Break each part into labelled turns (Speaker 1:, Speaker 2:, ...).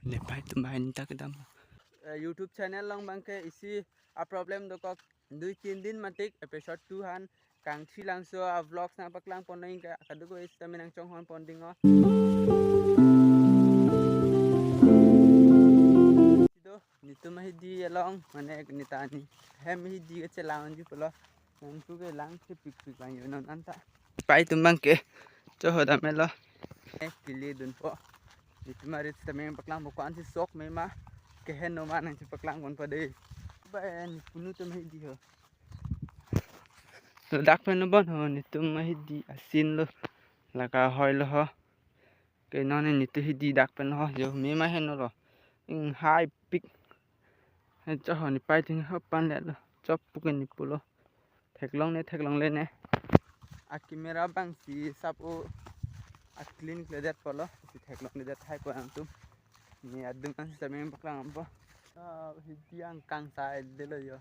Speaker 1: Nepal tu main tak kedam.
Speaker 2: YouTube channel long bang ke isi a problem do kok 2-3 दिन matik episode 2 han kang thi lang so a vlogs na paklang poneng ka kadu ko is taminang chong hon ponding o do nitu mahidi along mane nitani hem hidi ke chelang ji polo nan tu ke lang ke pik pik bang yo non anta pai tumbang ke cho hoda melo kili dun po nitu marit taminang paklang mo kwan si sok me ma ke hen no man si paklang kon pa de ben punu tu mahidi ho dak pen bon ho nitu mahidi asin lo laka hoi lo ho ke non nitu hidi dak pen ho yo me ma hen lo in hai pik cho họ pai thì hấp pan lẹ lo cho puken ni pulo thek long lên nè a camera bang si sap o a clean clear polo si thek long le dat hai ko ang tum ni adung ang sa meng paklang ampo hidiang kang side de lo yo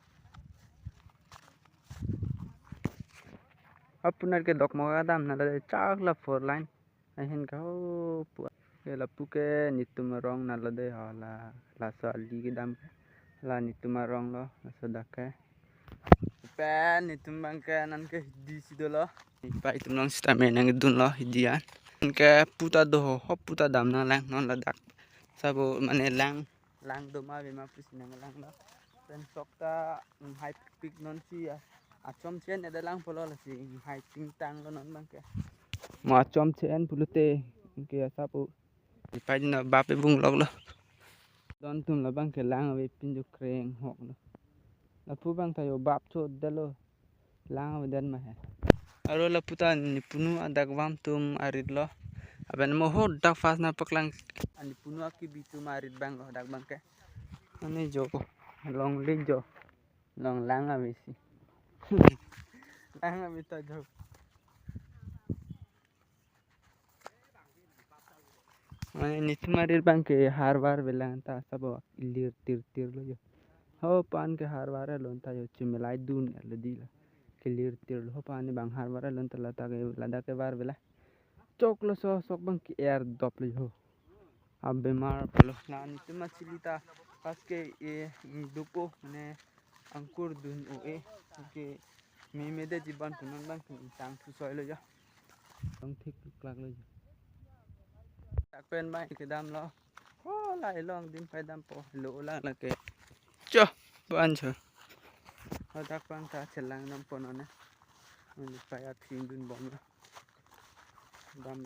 Speaker 2: apunar ke dok mo adam na le chak la 4 line a hen ka ho pu ke la puke ni tum rong na lo de hala la sa li ke dam la ni tum rong lo sa dakhe pen ni tum bang ke nan ke di si do lo pai tum long sta me nang dun lo hidian ke puta do ho puta dam na lang non la dak sabo mane lang do ma be ma pusi nang lang lo pen sokta hai pik non si a chom chen eda lang polo la si hai ting tang lo non bang ke ma chom chen pulute ke sabo pai na ba pe bung lok lo don tum la bang ke lang ave pin jo kreng hok lo la pu bang thayo bap cho dalo lang ave den ma he aro la puta ni punu adak wam tum arit lo aben mo ho dak fas na paklang ani punu aki bitu marit bang lo dak bang ke ani jo long lig jo long lang ave si lang ave to jo ni tumarir bang ke har bar belang ta sabo ilir tir lo jo ho pan ke har bar lo ta jo chimlai dun le di la clear tir ho pan bang har bar lo ta la ta ke lada ke bar bela chok lo so sok bang ki air dop lo jo ab bemar palo na ni tuma chilita pas ke e duko ne angkur dun o e ke me de jiban punon bang tang thu soi lo jo tong thik klak lo jo tak pen bai ke dam lo ho lai long din pai dam po lo la la ke cho ban cho ho tak pang ta chelang nam po no ne ni pai a thing dun bom lo dam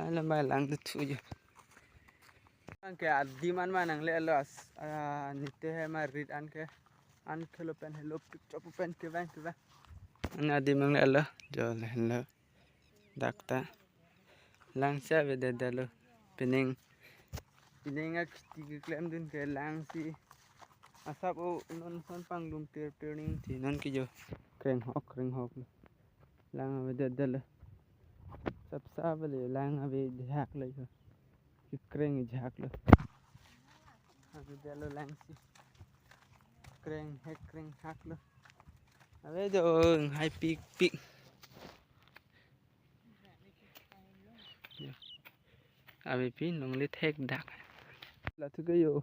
Speaker 2: ai la bai lang de thu jo ang ke adi man nang le lo ni te he ma rit an khelo pen hello pik chop pen ke bang an adi mang le lo jo le lo dakta lang sa ve de lo pening a ti ke klem dun ke lang si asap o non son pang lum ning thi non ki jo kreng hok lang ve de lo sap sa ve le lang ave hak le jo ki kreng hak lo ave de lo lang si kreng hak lo ave jo hai pik ave pin long le thek dak la thu ke yo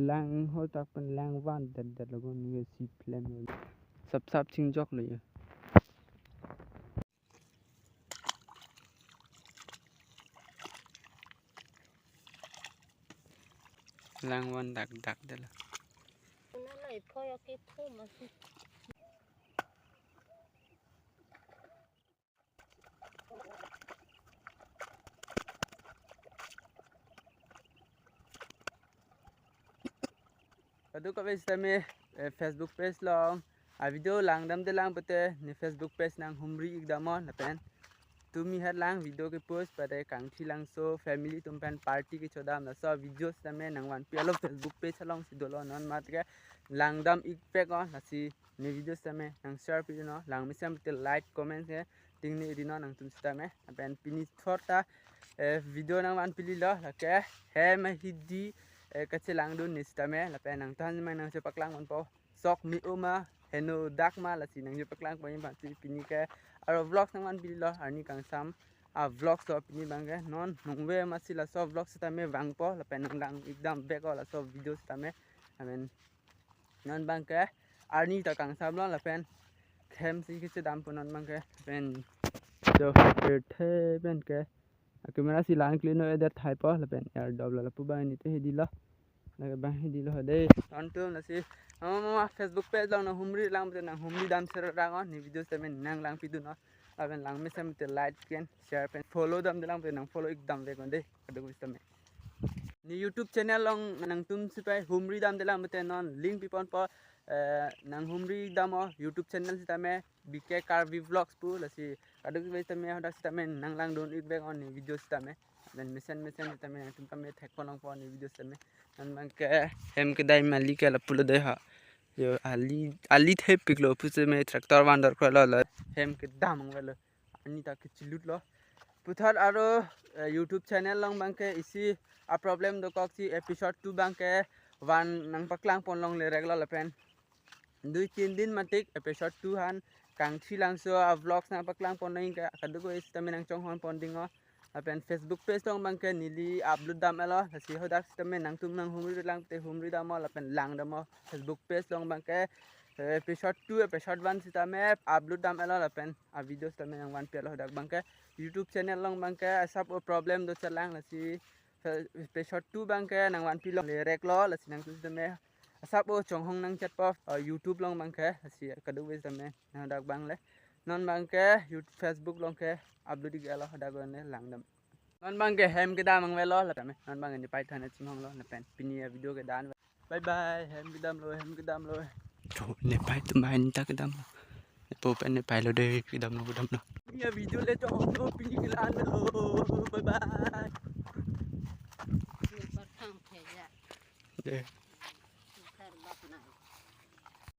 Speaker 2: lang ho tak pen lang van de lo gon ye si plem sap ching jok le yo lang van dak de lo
Speaker 3: nó lại phơi cái thu mà
Speaker 2: adu ka ves tame Facebook page long a video lang dam de lang pate ni Facebook page nang humri igdamon na pen tumi hat lang video ke post pate kang thi lang so family tum pen party ke chodam na so videos tame nang wan pelo Facebook page long si dolo non mat ke lang dam ik pek on na si ni videos tame nang share pi no lang mi sam te like comment ke ting ni ri no nang tum tame pen pini thorta video nang wan pili lo la ke he ma hidi kache lang dun ni tame la pen nang tan mai nang se paklang on po sok mi uma heno dak ma la si nang je paklang po yin ba si pini ke aro vlog nang wan pili lo arni kang sam vlog so ini bang ke non nungwe masih la so vlog kita me bang po la pen lang ekdam back la so video kita me amen non bang ke arni ta kang sam la pen kem si ke dam pun non bang ke pen do the pen ke camera si lang clean no eder thai po la pen air double la pu bang ni te hedi la bang hedi la de on tu na si mama Facebook page lang na humri lang te na humri dam ser rang on ni video kita me nang lang pidu no aben lang me sem te like ken share pen follow dam de lang pe nang follow ekdam ve kon de adu gusta me ni YouTube channel long nang tum sipai humri dam de lang te non link pipon po nang humri dam YouTube channel sita me BK Carvi vlogs pu la si adu gusta me hodak sita me nang lang don ik ve on ni video sita me dan mesen sita me tum ka me thek kon long po ni video sita me nan mang ke hem ke dai mali ke la pulo de ha yo ali the piklo puse me tractor wander ko la hem ke damang wala ani ta ke chilut lo puthar aro YouTube channel long bang ke isi a problem do kok si episode 2 bang ke wan nang paklang pon long le regla la pen 2-3 din matik episode 2 han kang thilang so a vlogs na paklang pon nang ka kadu ko is tamen nang chong hon pon dingo apen Facebook page long bang ke nili upload dam elo si hodak tamen nang tum nang humri lang te humri dam la pen lang dam Facebook page long bang ke episode 2 episode 1 sita me upload dam elo la pen a video tamen nang wan pe lo hodak bang ke YouTube channel long bang ke sab problem do chalang la si episode 2 bang ke nang wan pi long le rek lo la si nang tu me sab chong hong nang chat po YouTube long bang ke si kadu wis tamen nang hodak bang le non bang ke YouTube Facebook long ke upload di alo hodak ne lang dam non bang ke hem ke da mang ve lo la tamen non bang ni pai thane chim hong lo na pen pini video ke dan bye bye hem ke dam lo to ne pai tu mai ni ta ke dam po pen ne pai lo de ke dam lo ya video le to lo pini ke lan lo bye bye
Speaker 3: Patang pheja.
Speaker 2: de
Speaker 3: Thar bap nai.